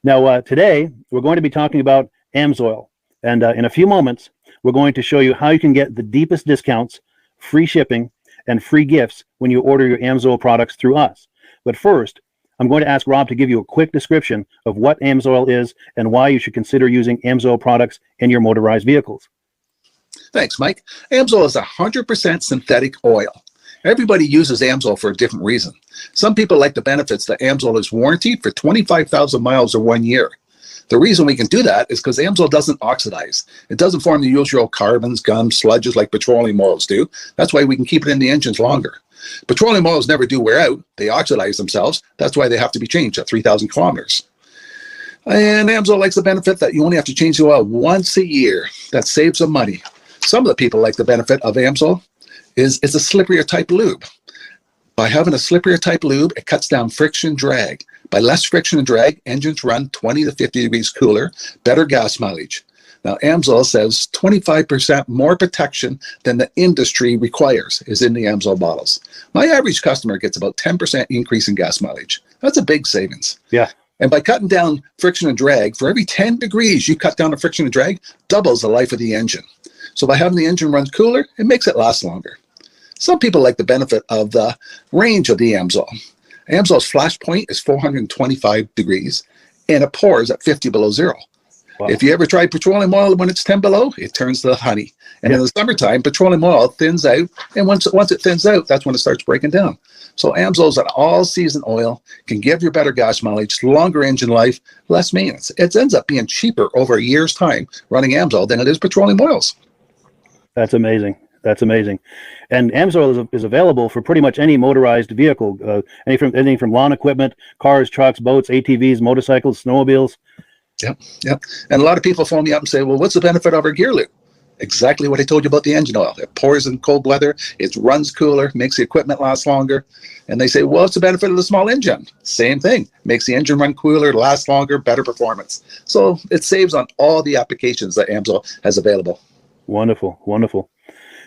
Now, today, we're going to be talking about AMSOIL. And in a few moments, we're going to show you how you can get the deepest discounts, free shipping, and free gifts when you order your AMSOIL products through us. But first, I'm going to ask Rob to give you a quick description of what AMSOIL is and why you should consider using AMSOIL products in your motorized vehicles. Thanks, Mike. AMSOIL is 100% synthetic oil. Everybody uses AMSOIL for a different reason. Some people like the benefits that AMSOIL is warranted for 25,000 miles or 1 year. The reason we can do that is because AMSOIL doesn't oxidize. It doesn't form the usual carbons, gums, sludges like petroleum oils do. That's why we can keep it in the engines longer. Petroleum oils never do wear out. They oxidize themselves. That's why they have to be changed at 3,000 kilometers. And AMSOIL likes the benefit that you only have to change the oil once a year. That saves some money. Some of the people like the benefit of AMSOIL is it's a slipperier type lube. By having a slipperier type lube, it cuts down friction and drag. By less friction and drag, engines run 20 to 50 degrees cooler, better gas mileage. Now, AMSOIL says 25% more protection than the industry requires is in the AMSOIL bottles. My average customer gets about 10% increase in gas mileage. That's a big savings. Yeah. And by cutting down friction and drag, for every 10 degrees you cut down the friction and drag, doubles the life of the engine. So by having the engine run cooler, it makes it last longer. Some people like the benefit of the range of the AMSOIL. AMSOIL's flash point is 425 degrees, and it pours at 50 below zero. Wow. If you ever tried petroleum oil when it's 10 below, it turns to honey. And in the summertime, petroleum oil thins out, and once it thins out, that's when it starts breaking down. So AMSOIL's an all-season oil, can give you better gas mileage, longer engine life, less maintenance. It ends up being cheaper over a year's time running AMSOIL than it is petroleum oils. That's amazing. That's amazing. And AMSOIL is available for pretty much any motorized vehicle, anything from lawn equipment, cars, trucks, boats, ATVs, motorcycles, snowmobiles. Yep. And a lot of people phone me up and say, well, what's the benefit of our gear lube? Exactly what I told you about the engine oil. It pours in cold weather, it runs cooler, makes the equipment last longer. And they say, well, what's the benefit of the small engine? Same thing. Makes the engine run cooler, last longer, better performance. So it saves on all the applications that AMSOIL has available. Wonderful, wonderful.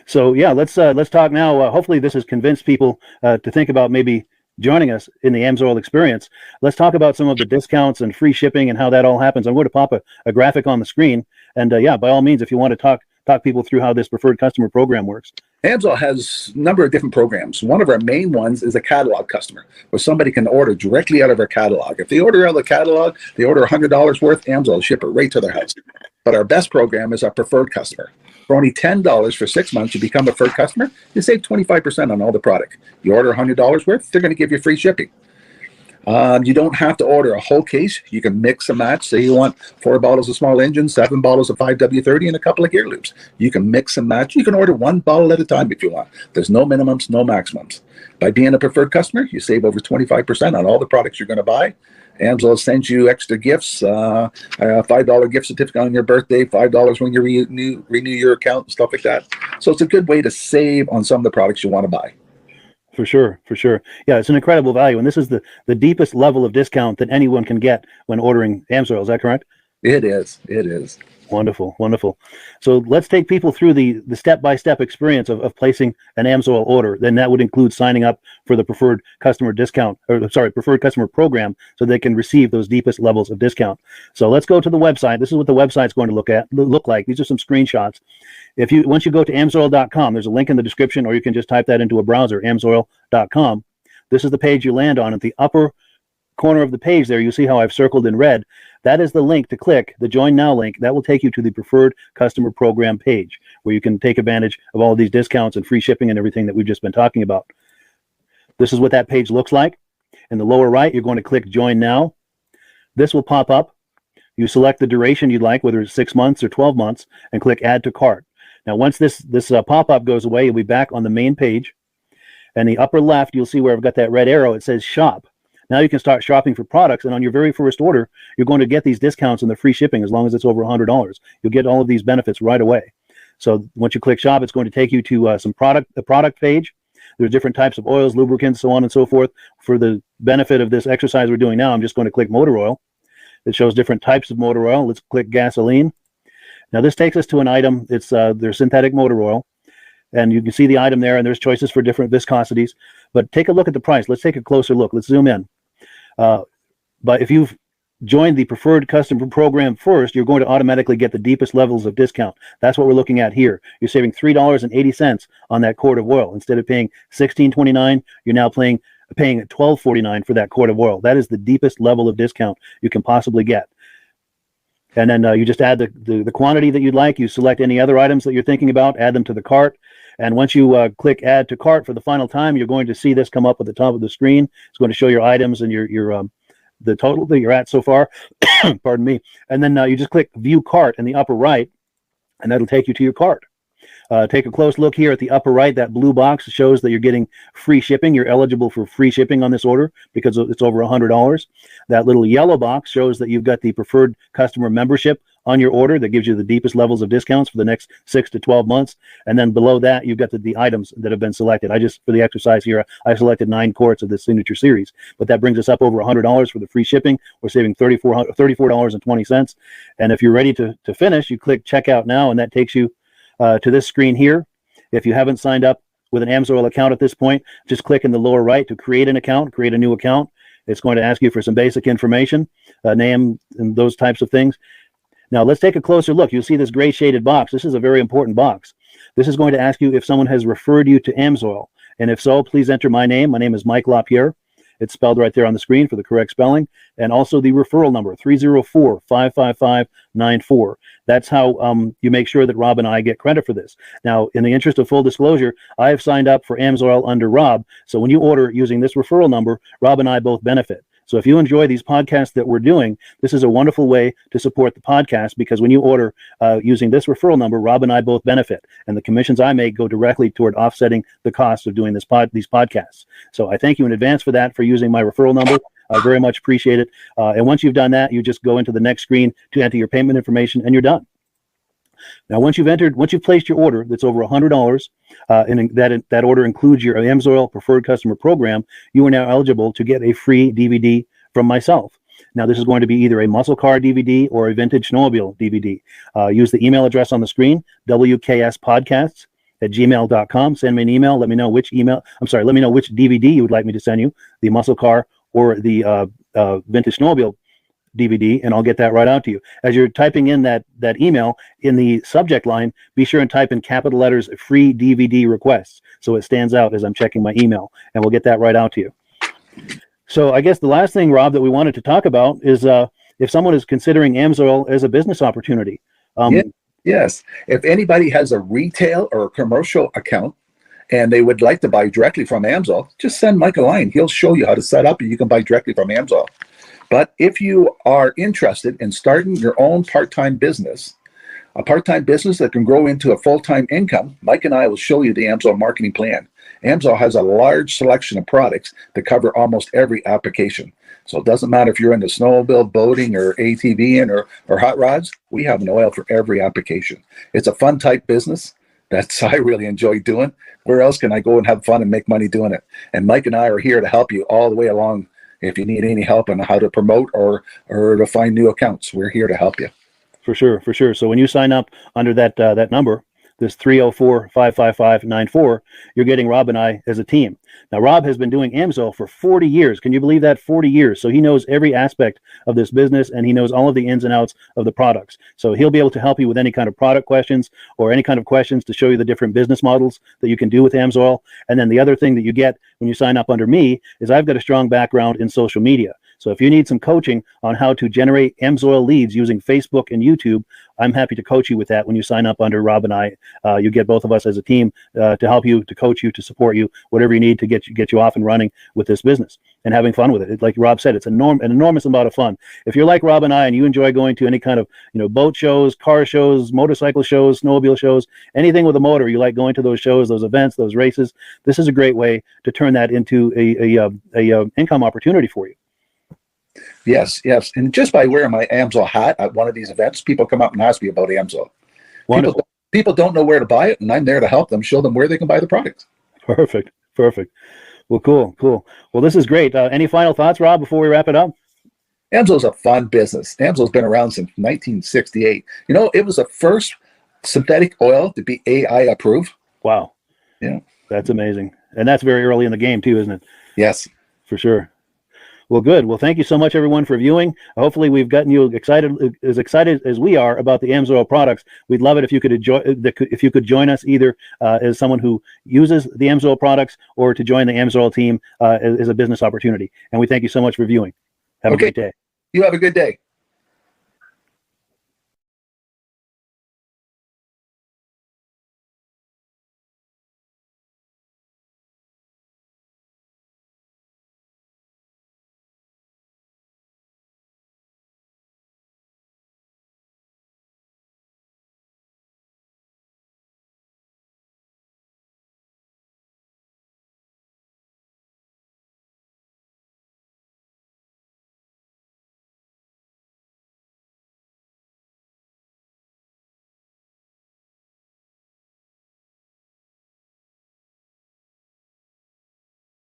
So yeah, let's talk now. Hopefully this has convinced people to think about maybe joining us in the AMSOIL experience. Let's talk about some of the discounts and free shipping and how that all happens. I'm going to pop a graphic on the screen. And yeah, by all means, if you want to talk people through how this preferred customer program works. AMSOIL has a number of different programs. One of our main ones is a catalog customer, where somebody can order directly out of our catalog. If they order out of the catalog, they order $100 worth, AMSOIL will ship it right to their house. But our best program is our preferred customer. For only $10 for 6 months, you become a preferred customer, you save 25% on all the product. You order $100 worth, they're going to give you free shipping. You don't have to order a whole case. You can mix and match. Say you want 4 bottles of small engine, 7 bottles of 5W30, and a couple of gear loops. You can mix and match. You can order 1 bottle at a time if you want. There's no minimums, no maximums. By being a preferred customer, you save over 25% on all the products you're going to buy. AMSOIL sends you extra gifts, a $5 gift certificate on your birthday, $5 when you renew your account, and stuff like that. So it's a good way to save on some of the products you want to buy. For sure, for sure. Yeah, it's an incredible value. And this is the deepest level of discount that anyone can get when ordering AMSOIL. Is that correct? It is. It is. Wonderful, wonderful. So let's take people through the step-by-step experience of placing an AMSOIL order. Then that would include signing up for the preferred customer preferred customer program, so they can receive those deepest levels of discount. So let's go to the website. This is what the website's going to look like. These are some screenshots. Once you go to amsoil.com, there's a link in the description, or you can just type that into a browser, amsoil.com. This is the page you land on. At the upper corner of the page there, you see how I've circled in red. That is the link to click, the Join Now link. That will take you to the Preferred Customer Program page, where you can take advantage of all of these discounts and free shipping and everything that we've just been talking about. This is what that page looks like. In the lower right, you're going to click Join Now. This will pop up. You select the duration you'd like, whether it's 6 months or 12 months, and click Add to Cart. Now, once this pop-up goes away, you'll be back on the main page. And the upper left, you'll see where I've got that red arrow. It says Shop. Now you can start shopping for products, and on your very first order, you're going to get these discounts and the free shipping as long as it's over $100. You'll get all of these benefits right away. So once you click Shop, it's going to take you to a product page. There's different types of oils, lubricants, so on and so forth. For the benefit of this exercise we're doing now, I'm just going to click motor oil. It shows different types of motor oil. Let's click gasoline. Now this takes us to an item. It's their synthetic motor oil. And you can see the item there, and there's choices for different viscosities. But take a look at the price. Let's take a closer look. Let's zoom in. But if you've joined the Preferred Customer Program first, you're going to automatically get the deepest levels of discount. That's what we're looking at here. You're saving $3.80 on that quart of oil. Instead of paying $16.29, you're now paying $12.49 for that quart of oil. That is the deepest level of discount you can possibly get. And then you just add the quantity that you'd like. You select any other items that you're thinking about, add them to the cart. And once you click Add to Cart for the final time, you're going to see this come up at the top of the screen. It's going to show your items and the total that you're at so far. Pardon me. And then you just click View Cart in the upper right, and that'll take you to your cart. Take a close look here at the upper right. That blue box shows that you're getting free shipping. You're eligible for free shipping on this order because it's over $100. That little yellow box shows that you've got the Preferred Customer Membership on your order that gives you the deepest levels of discounts for the next 6 to 12 months. And then below that, you've got the items that have been selected. For the exercise here, I selected 9 quarts of the Signature Series, but that brings us up over $100 for the free shipping. We're saving $34.20. And if you're ready to finish, you click Checkout Now, and that takes you to this screen here. If you haven't signed up with an AMSOIL account at this point, just click in the lower right to create an account, create a new account. It's going to ask you for some basic information, name and those types of things. Now let's take a closer look. You'll see this gray shaded box. This is a very important box. This is going to ask you if someone has referred you to AMSOIL. And if so, please enter my name. My name is Mike LaPierre. It's spelled right there on the screen for the correct spelling. And also the referral number, 304-555-94. That's how you make sure that Rob and I get credit for this. Now, in the interest of full disclosure, I have signed up for AMSOIL under Rob. So when you order using this referral number, Rob and I both benefit. So if you enjoy these podcasts that we're doing, this is a wonderful way to support the podcast, because when you order using this referral number, Rob and I both benefit. And the commissions I make go directly toward offsetting the cost of doing these podcasts. So I thank you in advance for that, for using my referral number. I very much appreciate it. And once you've done that, you just go into the next screen to enter your payment information, and you're done. Now, once you've placed your order that's over $100, and that order includes your AMSOIL Preferred Customer Program, you are now eligible to get a free DVD from myself. Now, this is going to be either a muscle car DVD or a vintage snowmobile DVD. Use the email address on the screen, wkspodcasts@gmail.com. Send me an email. Let me know which DVD you would like me to send you, the muscle car or the vintage snowmobile DVD, and I'll get that right out to you. As you're typing in that email, in the subject line, be sure and type in capital letters "free DVD requests," so it stands out as I'm checking my email, and we'll get that right out to you. So I guess the last thing, Rob, that we wanted to talk about is if someone is considering AMSOIL as a business opportunity. Yes. If anybody has a retail or a commercial account and they would like to buy directly from AMSOIL, just send Mike a line. He'll show you how to set up, and you can buy directly from AMSOIL. But if you are interested in starting your own part-time business, a part-time business that can grow into a full-time income, Mike and I will show you the AMSOIL marketing plan. AMSOIL has a large selection of products that cover almost every application. So it doesn't matter if you're into snowmobile, boating, or ATVing, or hot rods, we have an oil for every application. It's a fun type business. That's I really enjoy doing. Where else can I go and have fun and make money doing it? And Mike and I are here to help you all the way along. If you need any help on how to promote or to find new accounts, we're here to help you. For sure. So when you sign up under that number, this 304-555-94, you're getting Rob and I as a team. Now, Rob has been doing AMSOIL for 40 years. Can you believe that? 40 years. So he knows every aspect of this business, and he knows all of the ins and outs of the products. So he'll be able to help you with any kind of product questions or any kind of questions to show you the different business models that you can do with AMSOIL. And then the other thing that you get when you sign up under me is I've got a strong background in social media. So if you need some coaching on how to generate AMSOIL leads using Facebook and YouTube, I'm happy to coach you with that. When you sign up under Rob and I, you get both of us as a team to help you, to coach you, to support you, whatever you need to get you off and running with this business and having fun with it. Like Rob said, it's an enormous amount of fun. If you're like Rob and I and you enjoy going to any kind of boat shows, car shows, motorcycle shows, snowmobile shows, anything with a motor, you like going to those shows, those events, those races, this is a great way to turn that into a income opportunity for you. Yes, yes. And just by wearing my AMSOIL hat at one of these events, people come up and ask me about AMSOIL. Wonderful. People don't know where to buy it, and I'm there to help them, show them where they can buy the products. Perfect. Well, cool. Well, this is great. Any final thoughts, Rob, before we wrap it up? AMSOIL's a fun business. AMSOIL's been around since 1968. It was the first synthetic oil to be AI approved. Wow. Yeah. That's amazing. And that's very early in the game too, isn't it? Yes. For sure. Well, good. Well, thank you so much, everyone, for viewing. Hopefully, we've gotten you excited as we are about the AMSOIL products. We'd love it if you could join us either as someone who uses the AMSOIL products or to join the AMSOIL team as a business opportunity. And we thank you so much for viewing. Have a great day. You have a good day.